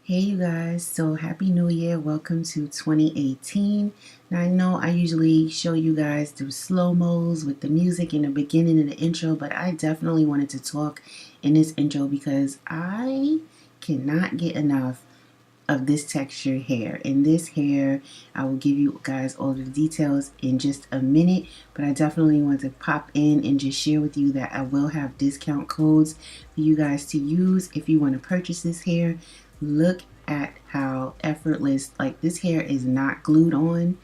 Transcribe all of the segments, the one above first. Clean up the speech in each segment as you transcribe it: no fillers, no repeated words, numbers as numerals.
Hey you guys, so happy new year. Welcome to 2018. Now I know I usually show you guys through slow-mos with the music in the beginning and the intro, but I definitely wanted to talk in this intro because I cannot get enough of this texture hair. And this hair, I will give you guys all the details in just a minute, but I definitely want to pop in and just share with you that I will have discount codes for you guys to use if you want to purchase this hair. Look at how effortless, like this hair is not glued on.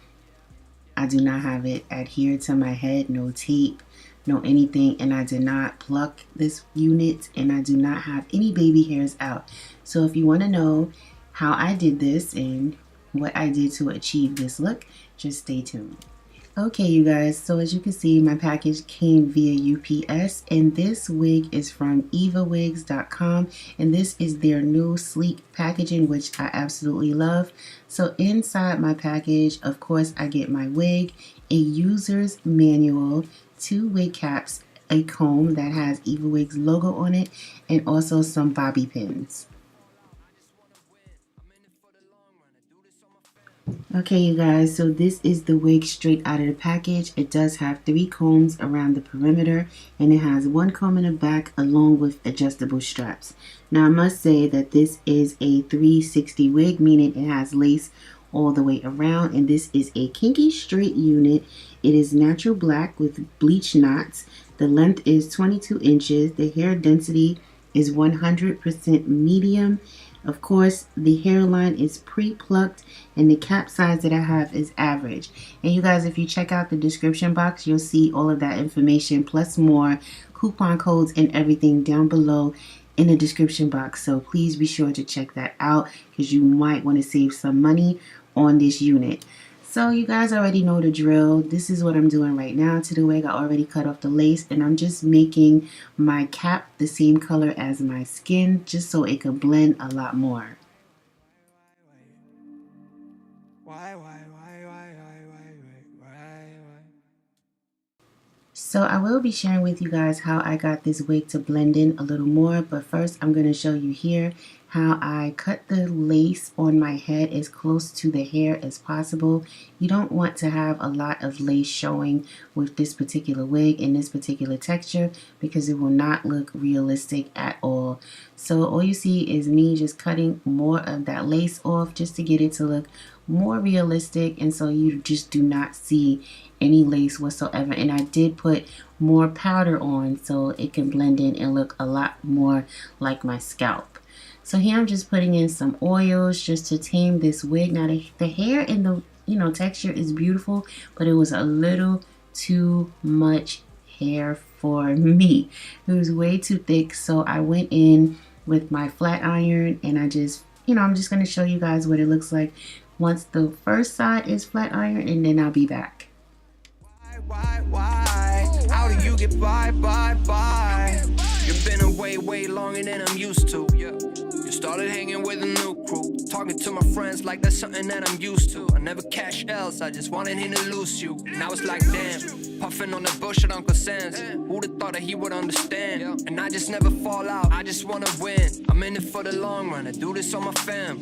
I do not have it adhered to my head, no tape, no anything, and I did not pluck this unit, and I do not have any baby hairs out. So if you want to know how I did this and what I did to achieve this look, just stay tuned. Okay, you guys, so as you can see, my package came via UPS, and this wig is from Evawigs.com, and this is their new sleek packaging, which I absolutely love. So inside my package, of course, I get my wig, a user's manual, 2 wig caps, a comb that has Evawigs logo on it, and also some bobby pins. Okay, you guys, so this is the wig straight out of the package. It does have 3 combs around the perimeter, and it has 1 comb in the back along with adjustable straps. Now, I must say that this is a 360 wig, meaning it has lace all the way around, and this is a kinky straight unit. It is natural black with bleach knots. The length is 22 inches. The hair density is 100% medium. Of course, the hairline is pre-plucked, and the cap size that I have is average. And you guys, if you check out the description box, you'll see all of that information plus more coupon codes and everything down below in the description box. So please be sure to check that out because you might want to save some money on this unit. So you guys already know the drill. This is what I'm doing right now to the wig. I already cut off the lace, and I'm just making my cap the same color as my skin just so it could blend a lot more. So I will be sharing with you guys how I got this wig to blend in a little more, but first I'm going to show you here how I cut the lace on my head as close to the hair as possible. You don't want to have a lot of lace showing with this particular wig in this particular texture because it will not look realistic at all. So all you see is me just cutting more of that lace off just to get it to look more realistic, and so you just do not see any lace whatsoever. And I did put more powder on so it can blend in and look a lot more like my scalp. So here I'm just putting in some oils just to tame this wig. Now the hair and the texture is beautiful, but it was a little too much hair for me. It was way too thick, so I went in with my flat iron, and I just I'm just going to show you guys what it looks like once the first side is flat iron, and then I'll be back. Why? How do you get by? You've been away way longer than I'm used to. You started hanging with a new crew, talking to my friends like that's something that I'm used to. I never cash else, I just wanted him to lose you. Now it's like damn, puffing on the bush at Uncle Sam's. Who'd have thought that he would understand? And I just never fall out, I just wanna win. I'm in it for the long run, I do this on my fam.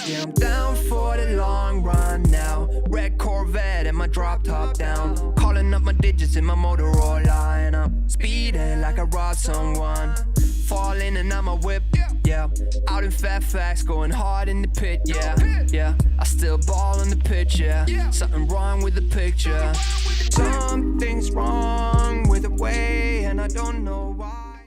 Yeah, I'm down for the long run now. Red Corvette and my drop top down. Calling up my digits in my Motorola, and I'm speeding like I robbed someone. Falling and I'm a whip, yeah. Out in Fairfax, going hard in the pit, yeah. I still ball on the pitch, yeah. Something wrong with the picture. Something's wrong with the way, and I don't know why.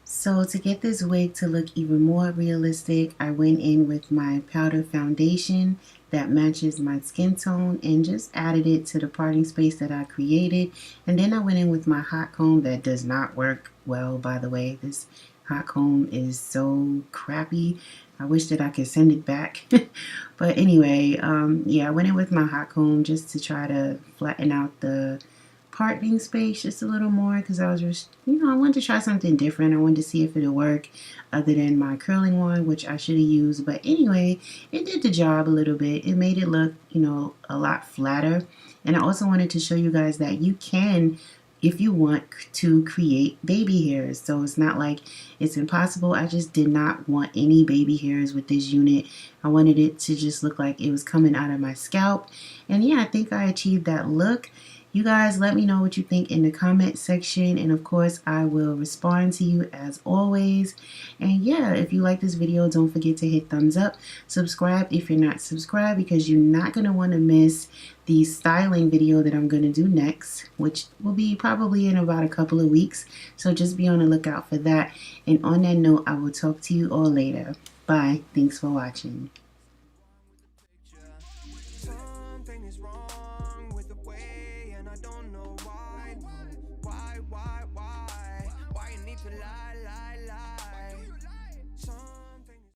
So to get this wig to look even more realistic, I went in with my powder foundation that matches my skin tone and just added it to the parting space that I created. And then I went in with my hot comb that does not work well, by the way. This hot comb is so crappy. I wish that I could send it back. But anyway, yeah, I went in with my hot comb just to try to flatten out the parting space just a little more because I was just, I wanted to try something different. I wanted to see if it would work other than my curling one, which I should have used. But anyway, it did the job a little bit. It made it look, a lot flatter. And I also wanted to show you guys that you can if you want to create baby hairs. So it's not like it's impossible. I just did not want any baby hairs with this unit. I wanted it to just look like it was coming out of my scalp. And yeah, I think I achieved that look. You guys let me know what you think in the comment section, and of course I will respond to you as always. And yeah, if you like this video, don't forget to hit thumbs up, subscribe if you're not subscribed, because you're not going to want to miss the styling video that I'm going to do next, which will be probably in about a couple of weeks. So just be on the lookout for that. And on that note, I will talk to you all later. Bye. Thanks for watching. Something is wrong with the way, and I don't know why. Why you need to lie?